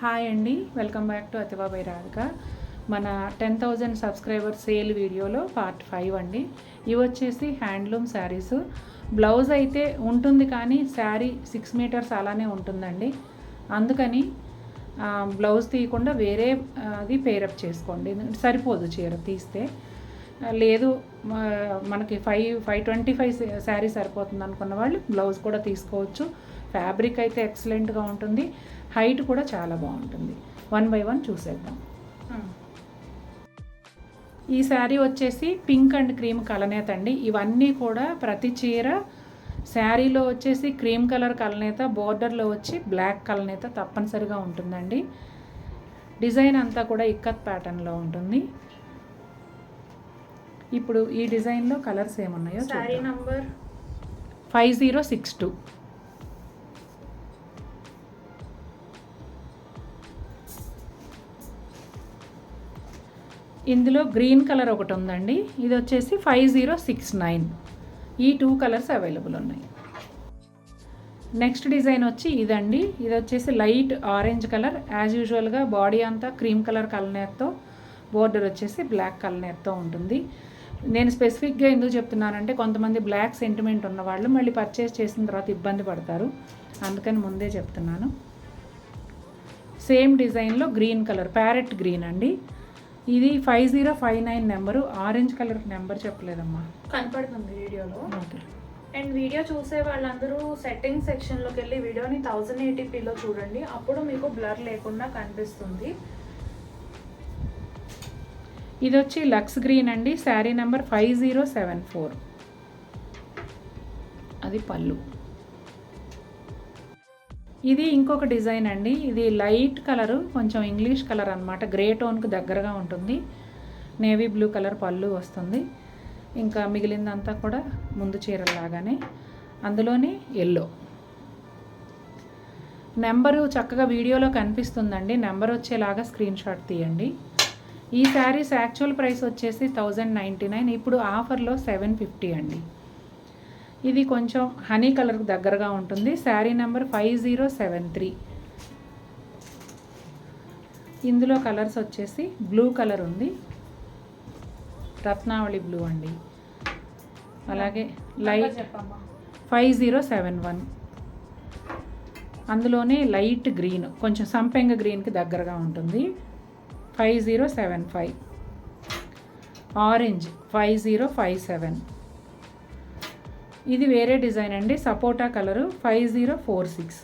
Hi అండి, welcome back to Ativa by Radhika. మన 10,000 subscriber sale వీడియోలో పార్ట్ 5 అండి. ఇవి వచ్చేసి హ్యాండ్లూమ్ శారీస్. బ్లౌజ్ అయితే ఉంటుంది కానీ శారీ 6 మీటర్స్ అలానే ఉంటుందండి. అందుకని బ్లౌజ్ తీయకుండా వేరే అది పేరప్ చేసుకోండి, సరిపోదు చీర తీస్తే. లేదు మనకి 525 శారీ సరిపోతుంది అనుకున్న వాళ్ళు బ్లౌజ్ కూడా తీసుకోవచ్చు. ఫ్యాబ్రిక్ అయితే ఎక్సలెంట్గా ఉంటుంది, హైట్ కూడా చాలా బాగుంటుంది. 1 బై 1 చూసేద్దాం. ఈ శారీ వచ్చేసి పింక్ అండ్ క్రీమ్ కలనేత అండి. ఇవన్నీ కూడా ప్రతి చీర శారీలో వచ్చేసి క్రీమ్ కలర్ కలనేత, బోర్డర్లో వచ్చి బ్లాక్ కలనేత తప్పనిసరిగా ఉంటుందండి. డిజైన్ అంతా కూడా ఇక్కత్ ప్యాటర్న్లో ఉంటుంది. ఇప్పుడు ఈ డిజైన్లో కలర్స్ ఏమున్నాయో శారీ నంబర్ 5062. ఇందులో గ్రీన్ కలర్ ఒకటి ఉందండి, ఇది వచ్చేసి 5069. ఈ 2 కలర్స్ అవైలబుల్ ఉన్నాయి. నెక్స్ట్ డిజైన్ వచ్చి ఇదండి. ఇది వచ్చేసి లైట్ ఆరెంజ్ కలర్. యాజ్ యూజువల్గా బాడీ అంతా క్రీమ్ కలర్ కలనేతో, బోర్డర్ వచ్చేసి బ్లాక్ కలనేతో ఉంటుంది. నేను స్పెసిఫిక్గా ఎందుకు చెప్తున్నానంటే కొంతమంది బ్లాక్ సెంటిమెంట్ ఉన్నవాళ్ళు మళ్ళీ పర్చేస్ చేసిన తర్వాత ఇబ్బంది పడతారు, అందుకని ముందే చెప్తున్నాను. సేమ్ డిజైన్లో గ్రీన్ కలర్, ప్యారెట్ గ్రీన్ అండి. ఇది 5059 నెంబరు. ఆరెంజ్ కలర్ నెంబర్ చెప్పలేదమ్మా, కనపడుతుంది వీడియోలో. ఓకే. అండ్ వీడియో చూసే వాళ్ళందరూ సెట్టింగ్ సెక్షన్లోకి వెళ్ళి వీడియోని 1080pలో చూడండి, అప్పుడు మీకు బ్లర్ లేకుండా కనిపిస్తుంది. ఇది వచ్చి లక్స్ గ్రీన్ అండి. శారీ నెంబర్ 5074. అది పళ్ళు. ఇది ఇంకొక డిజైన్ అండి. ఇది లైట్ కలరు, కొంచెం ఇంగ్లీష్ కలర్ అనమాట. గ్రే టోన్కి దగ్గరగా ఉంటుంది. నేవీ బ్లూ కలర్ పళ్ళు వస్తుంది. ఇంకా మిగిలిందంతా కూడా ముందు చీరలాగానే, అందులోనే ఎల్లో. నెంబరు చక్కగా వీడియోలో కనిపిస్తుందండి. నెంబర్ వచ్చేలాగా స్క్రీన్ షాట్ తీయండి. ఈ శారీస్ యాక్చువల్ ప్రైస్ వచ్చేసి 1099, ఇప్పుడు ఆఫర్లో 750 అండి. ఇది కొంచెం హనీ కలర్కి దగ్గరగా ఉంటుంది. శారీ నెంబర్ 5073. ఇందులో కలర్స్ వచ్చేసి బ్లూ కలర్ ఉంది, రత్నావళి బ్లూ అండి. అలాగే లైట్ 5071. అందులోనే లైట్ గ్రీన్, కొంచెం సంపెంగ గ్రీన్కి దగ్గరగా ఉంటుంది, 5075. ఆరెంజ్ 5057. ఇది వేరే డిజైన్ అండి, సపోటా కలరు, 5046.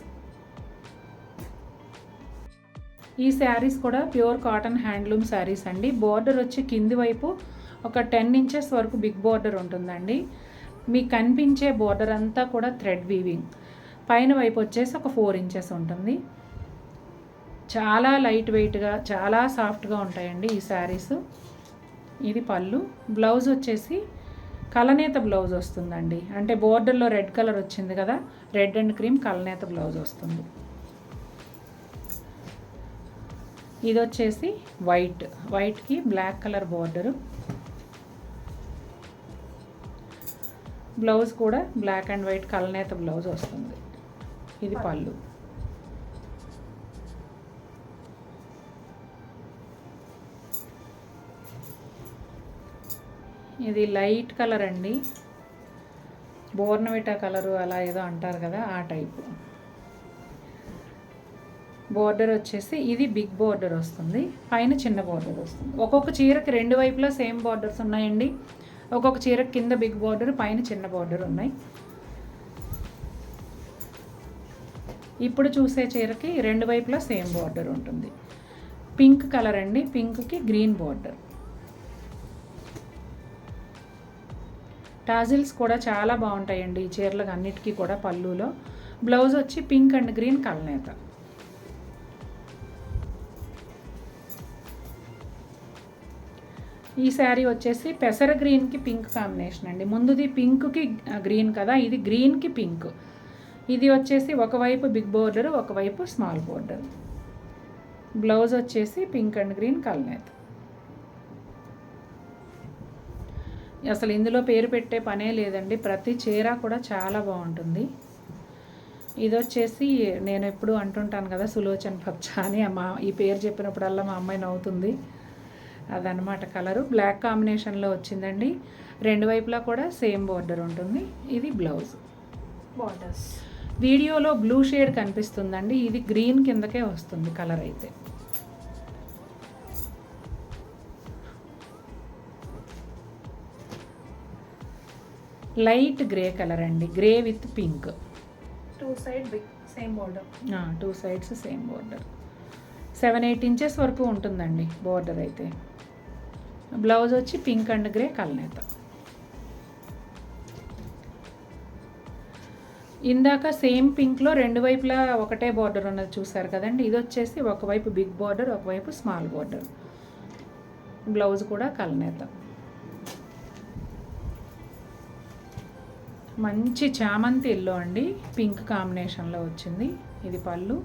ఈ శారీస్ కూడా ప్యూర్ కాటన్ హ్యాండ్లూమ్ శారీస్ అండి. బోర్డర్ వచ్చి కింది వైపు ఒక 10 ఇంచెస్ వరకు బిగ్ బోర్డర్ ఉంటుందండి. మీకు కనిపించే బోర్డర్ అంతా కూడా థ్రెడ్ వీవింగ్. పైన వైపు వచ్చేసి ఒక 4 ఇంచెస్ ఉంటుంది. చాలా లైట్ వెయిట్గా, చాలా సాఫ్ట్గా ఉంటాయండి ఈ శారీస్. ఇది పళ్ళు. బ్లౌజ్ వచ్చేసి కలనేత బ్లౌజ్ వస్తుందండి. అంటే బోర్డర్లో రెడ్ కలర్ వచ్చింది కదా, రెడ్ అండ్ క్రీమ్ కలనేత బ్లౌజ్ వస్తుంది. ఇది వచ్చేసి వైట్కి బ్లాక్ కలర్ బోర్డరు. బ్లౌజ్ కూడా బ్లాక్ అండ్ వైట్ కలనేత బ్లౌజ్ వస్తుంది. ఇది పళ్ళు. ఇది లైట్ కలర్ అండి, బోర్నవిటా కలరు అలా ఏదో అంటారు కదా, ఆ టైపు. బోర్డర్ వచ్చేసి ఇది బిగ్ బోర్డర్ వస్తుంది, పైన చిన్న బోర్డర్ వస్తుంది. ఒక్కొక్క చీరకి 2 వైపులా సేమ్ బోర్డర్స్ ఉన్నాయండి. ఒక్కొక్క చీరకి కింద బిగ్ బోర్డర్, పైన చిన్న బోర్డర్ ఉన్నాయి. ఇప్పుడు చూసే చీరకి 2 వైపులా సేమ్ బోర్డర్ ఉంటుంది. పింక్ కలర్ అండి, పింక్కి గ్రీన్ బోర్డర్. టాజిల్స్ కూడా చాలా బాగుంటాయండి ఈ చీరలకు అన్నిటికీ కూడా. పళ్ళులో బ్లౌజ్ వచ్చి పింక్ అండ్ గ్రీన్ కలనేత. ఈ శారీ వచ్చేసి పెసర గ్రీన్కి పింక్ కాంబినేషన్ అండి. ముందుది పింక్కి గ్రీన్ కదా, ఇది గ్రీన్కి పింక్. ఇది వచ్చేసి ఒకవైపు బిగ్ బోర్డర్, ఒకవైపు స్మాల్ బోర్డర్. బ్లౌజ్ వచ్చేసి పింక్ అండ్ గ్రీన్ కలనేత. అసలు ఇందులో పేరు పెట్టే పనే లేదండి, ప్రతి చీర కూడా చాలా బాగుంటుంది. ఇది వచ్చేసి నేను ఎప్పుడు అంటుంటాను కదా సులోచన పచ్చ అని, ఈ పేరు చెప్పినప్పుడల్లా మా అమ్మాయి నవ్వుతుంది. అదనమాట కలరు. బ్లాక్ కాంబినేషన్లో వచ్చిందండి. రెండు వైపులా కూడా సేమ్ బోర్డర్ ఉంటుంది. ఇది బ్లౌజ్. బార్డర్స్ వీడియోలో బ్లూ షేడ్ కనిపిస్తుందండి, ఇది గ్రీన్ కిందకే వస్తుంది కలర్ అయితే. లైట్ గ్రే కలర్ అండి, grey with pink. Two side big same border. Two sides same border. 7-8 inches వరకు ఉంటుందండి బోర్డర్ అయితే. బ్లౌజ్ వచ్చి పింక్ అండ్ గ్రే కలనేత. ఇందాక సేమ్ పింక్లో రెండు వైపులా ఒకటే బార్డర్ ఉన్నది చూసారు కదండి. ఇది వచ్చేసి ఒకవైపు బిగ్ బార్డర్, ఒకవైపు స్మాల్ బార్డర్. బ్లౌజ్ కూడా కలనేత. మంచి చామంతి ఎల్లో అండి, పింక్ కాంబినేషన్లో వచ్చింది. ఇది పళ్ళు.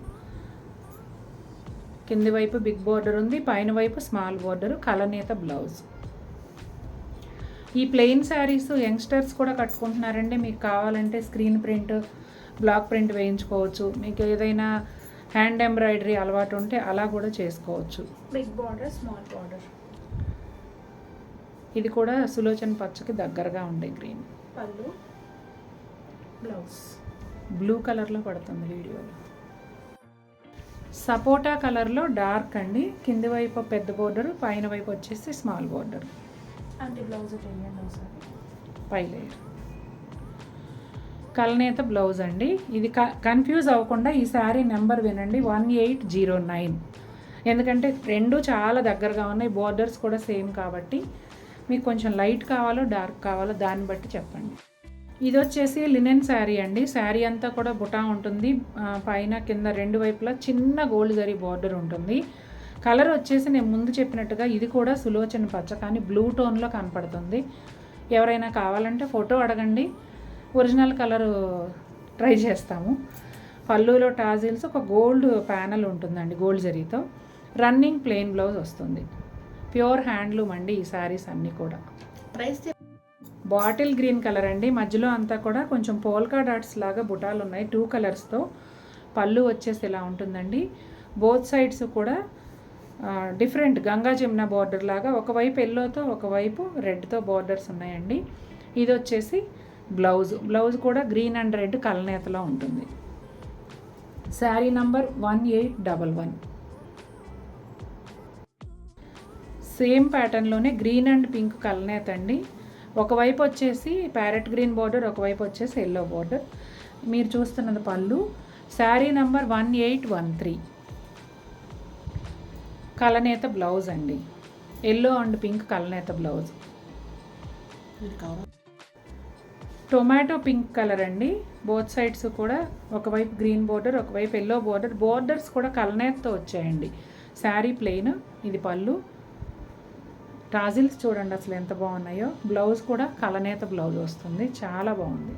కింది వైపు బిగ్ బార్డర్ ఉంది, పైన వైపు స్మాల్ బార్డర్, కలనేత బ్లౌజ్. ఈ ప్లెయిన్ శారీస్ యంగ్స్టర్స్ కూడా కట్టుకుంటున్నారండి. మీకు కావాలంటే స్క్రీన్ ప్రింట్, బ్లాక్ ప్రింట్ వేయించుకోవచ్చు. మీకు ఏదైనా హ్యాండ్ ఎంబ్రాయిడరీ అలవాటు ఉంటే అలా కూడా చేసుకోవచ్చు. Big border, small border. ఇది కూడా సులోచన పచ్చకి దగ్గరగా ఉండే గ్రీన్. పళ్ళు, బ్లౌజ్ బ్లూ కలర్లో పడుతుంది వీడియోలో. సపోటా కలర్లో డార్క్ అండి, కింది వైపు పెద్ద బోర్డర్, పైన వైపు వచ్చేసి స్మాల్ బోర్డర్. అంటే బ్లౌజ్ పై లేయర్. కలనేత బ్లౌజ్ అండి. ఇది కన్ఫ్యూజ్ అవ్వకుండా ఈ శారీ నెంబర్ వినండి, 1809. ఎందుకంటే రెండు చాలా దగ్గరగా ఉన్నాయి, బోర్డర్స్ కూడా సేమ్ కాబట్టి మీకు కొంచెం లైట్ కావాలో డార్క్ కావాలో దాన్ని బట్టి చెప్పండి. ఇది వచ్చేసి లినెన్ శారీ అండి. శారీ అంతా కూడా బుటా ఉంటుంది, పైన కింద రెండు వైపులా చిన్న గోల్డ్ జరీ బార్డర్ ఉంటుంది. కలర్ వచ్చేసి నేను ముందు చెప్పినట్టుగా ఇది కూడా సులోచన పచ్చ, కానీ బ్లూ టోన్లో కనపడుతుంది. ఎవరైనా కావాలంటే ఫోటో అడగండి, ఒరిజినల్ కలరు ట్రై చేస్తాము. పళ్ళులో టాజిల్స్, ఒక గోల్డ్ ప్యానల్ ఉంటుందండి గోల్డ్ జరీతో. రన్నింగ్ ప్లెయిన్ బ్లౌజ్ వస్తుంది. ప్యూర్ హ్యాండ్లూమ్ అండి ఈ శారీస్ అన్నీ కూడా. ప్రైస్ బాటిల్ గ్రీన్ కలర్ అండి, మధ్యలో అంతా కూడా కొంచెం పోల్కా డాట్స్ లాగా బుటాలు ఉన్నాయి 2 కలర్స్తో. పళ్ళు వచ్చేసి ఇలా ఉంటుందండి. బోత్ సైడ్స్ కూడా డిఫరెంట్ గంగా జమున బార్డర్ లాగా, ఒకవైపు ఎల్లోతో ఒకవైపు రెడ్తో బార్డర్స్ ఉన్నాయండి. ఇది వచ్చేసి బ్లౌజ్. బ్లౌజ్ కూడా గ్రీన్ అండ్ రెడ్ కలనేతలో ఉంటుంది. శారీ నంబర్ 1811. సేమ్ ప్యాటర్న్లోనే గ్రీన్ అండ్ పింక్ కలనేత అండి. ఒకవైపు వచ్చేసి ప్యారెట్ గ్రీన్ బార్డర్, ఒకవైపు వచ్చేసి ఎల్లో బార్డర్. మీరు చూస్తున్నది పళ్ళు. శారీ నంబర్ 1813. కలనేత బ్లౌజ్ అండి, ఎల్లో అండ్ పింక్ కలనేత బ్లౌజ్. టొమాటో పింక్ కలర్ అండి, బోత్ సైడ్స్ కూడా ఒకవైపు గ్రీన్ బార్డర్, ఒకవైపు ఎల్లో బార్డర్. బార్డర్స్ కూడా కలనేతతో వచ్చాయండి. శారీ ప్లెయిన్. ఇది పళ్ళు. టాజిల్స్ చూడండి అసలు ఎంత బాగున్నాయో. బ్లౌజ్ కూడా కలనేత బ్లౌజ్ వస్తుంది, చాలా బాగుంది.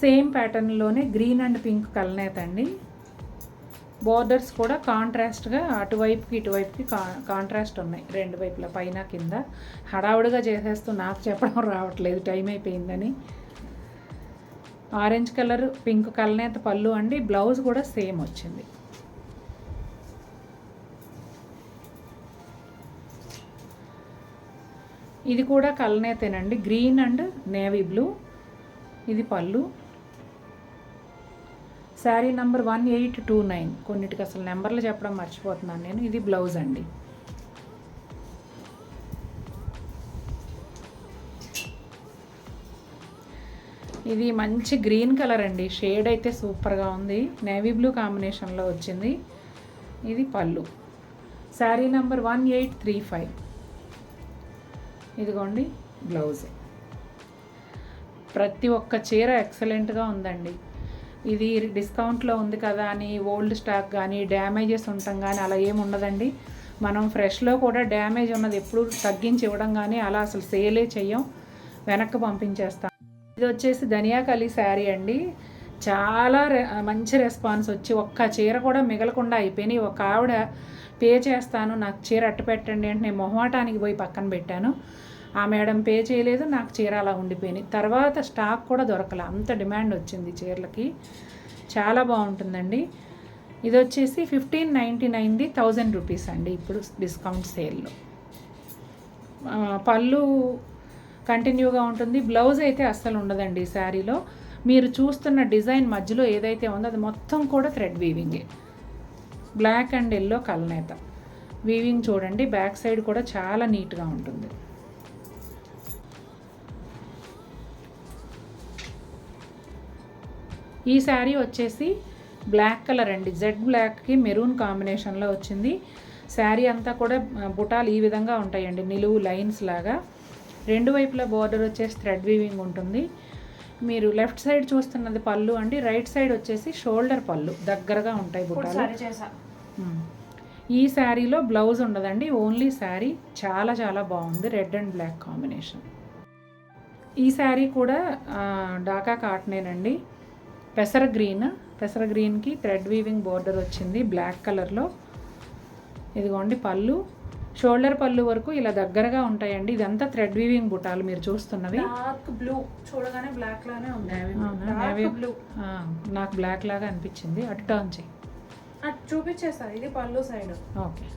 సేమ్ ప్యాటర్న్లోనే గ్రీన్ అండ్ పింక్ కలనేత అండి. బోర్డర్స్ కూడా కాంట్రాస్ట్గా అటువైపుకి ఇటువైపుకి కాంట్రాస్ట్ ఉన్నాయి, రెండు వైపులా పైన కింద. హడావుడిగా చేసేస్తూ నాకు చెప్పడం రావట్లేదు, టైం అయిపోయిందని. ఆరెంజ్ కలర్ పింక్ కలనేత పళ్ళు అండి. బ్లౌజ్ కూడా సేమ్ వచ్చింది. ఇది కూడా కలనేతేనండి, గ్రీన్ అండ్ నేవీ బ్లూ. ఇది పళ్ళు. శారీ నంబర్ 1829. కొన్నిటికి అసలు నెంబర్లు చెప్పడం మర్చిపోతున్నాను నేను. ఇది బ్లౌజ్ అండి. ఇది మంచి గ్రీన్ కలర్ అండి, షేడ్ అయితే సూపర్గా ఉంది. నేవీ బ్లూ కాంబినేషన్లో వచ్చింది. ఇది పళ్ళు. శారీ నంబర్ 1835. ఇదిగోండి బ్లౌజ్. ప్రతి ఒక్క చీర ఎక్సలెంట్గా ఉందండి. ఇది డిస్కౌంట్లో ఉంది కదా అని ఓల్డ్ స్టాక్ కానీ డ్యామేజెస్ ఉండటం కానీ అలా ఏమి ఉండదండి. మనం ఫ్రెష్లో కూడా డ్యామేజ్ ఉన్నది ఎప్పుడు తగ్గించి ఇవ్వడం కానీ అలా అసలు సేలే చెయ్యం, వెనక్కి పంపించేస్తాం. ఇది వచ్చేసి ధనియాకలి శారీ అండి. చాలా మంచి రెస్పాన్స్ వచ్చి ఒక్క చీర కూడా మిగలకుండా అయిపోయినాయి. ఒక ఆవిడ పే చేస్తాను, నాకు చీర అట్టు పెట్టండి అంటే నేను మొహమాటానికి పోయి పక్కన పెట్టాను. ఆ మేడం పే చేయలేదు, నాకు చీర అలా ఉండిపోయింది. తర్వాత స్టాక్ కూడా దొరకల, అంత డిమాండ్ వచ్చింది చీరలకి. చాలా బాగుంటుందండి. ఇది వచ్చేసి 1599ది 1000 రూపీస్ అండి ఇప్పుడు డిస్కౌంట్ సేల్లో. పళ్ళు కంటిన్యూగా ఉంటుంది. బ్లౌజ్ అయితే అస్సలు ఉండదండి ఈ శారీలో. మీరు చూస్తున్న డిజైన్ మధ్యలో ఏదైతే ఉందో అది మొత్తం కూడా థ్రెడ్ వీవింగే. బ్లాక్ అండ్ ఎల్లో కలనేత వీవింగ్ చూడండి. బ్యాక్ సైడ్ కూడా చాలా నీట్గా ఉంటుంది. ఈ శారీ వచ్చేసి బ్లాక్ కలర్ అండి. జెడ్ బ్లాక్కి మెరూన్ కాంబినేషన్లో వచ్చింది. శారీ అంతా కూడా బుటాలు ఈ విధంగా ఉంటాయండి, నిలువు లైన్స్ లాగా. రెండు వైపులా బోర్డర్ వచ్చేసి థ్రెడ్ వీవింగ్ ఉంటుంది. మీరు లెఫ్ట్ సైడ్ చూస్తున్నది పళ్ళు అండి, రైట్ సైడ్ వచ్చేసి షోల్డర్ పళ్ళు దగ్గరగా ఉంటాయి బుటాలు. ఈ శారీలో బ్లౌజ్ ఉండదండి, ఓన్లీ శారీ. చాలా చాలా బాగుంది, రెడ్ అండ్ బ్లాక్ కాంబినేషన్. ఈ శారీ కూడా డాకా కాటనేనండి. పెసర గ్రీన్కి థ్రెడ్ వీవింగ్ బోర్డర్ వచ్చింది బ్లాక్ కలర్లో. ఇదిగోండి పళ్ళు, షోల్డర్ పళ్ళు వరకు ఇలా దగ్గరగా ఉంటాయండి. ఇదంతా థ్రెడ్ వీవింగ్ బుటాలు మీరు చూస్తున్నవి. డార్క్ బ్లూ చూడగానే బ్లాక్ లానే ఉంది. నాకు బ్లాక్ లాగా అనిపించింది. అటు టర్న్ చేయి, చూపించేసా. ఇది పళ్ళు సైడ్. ఓకే.